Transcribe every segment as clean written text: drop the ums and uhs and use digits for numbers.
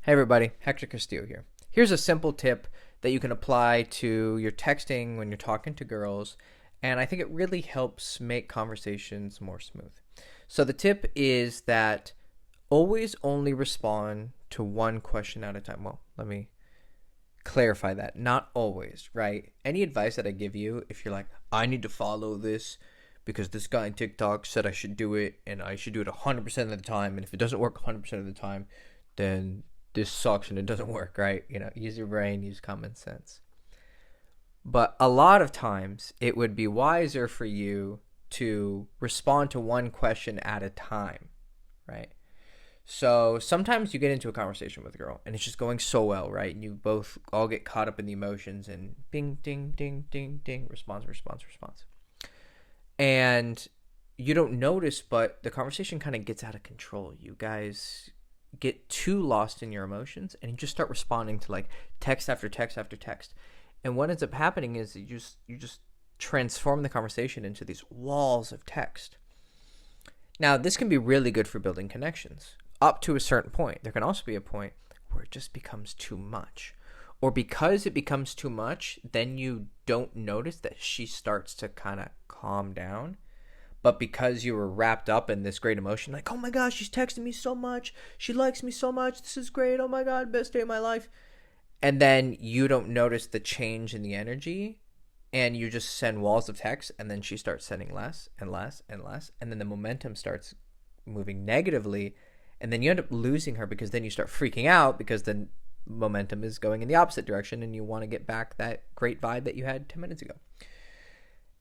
Hey everybody, Hector Castillo here. Here's a simple tip that you can apply to your texting when you're talking to girls, and I think it really helps make conversations more smooth. So the tip is that always only respond to one question at a time. Well, let me clarify that. Not always, right? Any advice that I give you, if you're like, I need to follow this because this guy on TikTok said I should do it and I should do it 100% of the time, and if it doesn't work 100% of the time, then this sucks and it doesn't work, right? Use your brain, use common sense. But a lot of times it would be wiser for you to respond to one question at a time, right? So sometimes you get into a conversation with a girl and it's just going so well, right? And you both all get caught up in the emotions and bing, ding, ding, ding, ding, response, response, response. And you don't notice, but the conversation kind of gets out of control. You guys get too lost in your emotions and you just start responding to like text after text after text. And what ends up happening is you just transform the conversation into these walls of text. Now, this can be really good for building connections up to a certain point. There can also be a point where it just becomes too much. Or because it becomes too much, then you don't notice that she starts to kind of calm down. But because you were wrapped up in this great emotion, like, oh my gosh, she's texting me so much. She likes me so much. This is great. Oh my God, best day of my life. And then you don't notice the change in the energy and you just send walls of text, and then she starts sending less and less and less. And then the momentum starts moving negatively. And then you end up losing her because then you start freaking out because the momentum is going in the opposite direction and you want to get back that great vibe that you had 10 minutes ago.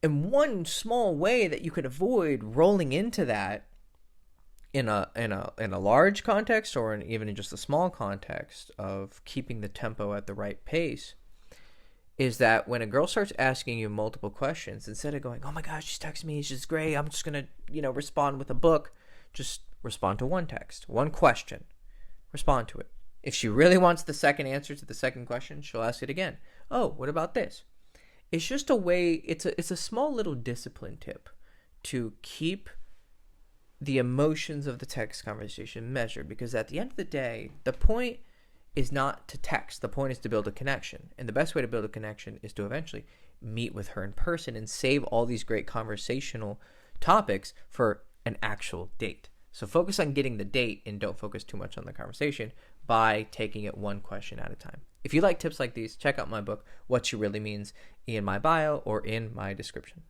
And one small way that you could avoid rolling into that in a large context or even in just a small context of keeping the tempo at the right pace is that when a girl starts asking you multiple questions, instead of going, oh my gosh, she's texting me, she's great, I'm just going to, respond with a book, just respond to one text, one question, respond to it. If she really wants the second answer to the second question, she'll ask it again. Oh, what about this? It's just a way, it's a small little discipline tip to keep the emotions of the text conversation measured, because at the end of the day, the point is not to text. The point is to build a connection. And the best way to build a connection is to eventually meet with her in person and save all these great conversational topics for an actual date. So focus on getting the date and don't focus too much on the conversation by taking it one question at a time. If you like tips like these, check out my book, What She Really Means, in my bio or in my description.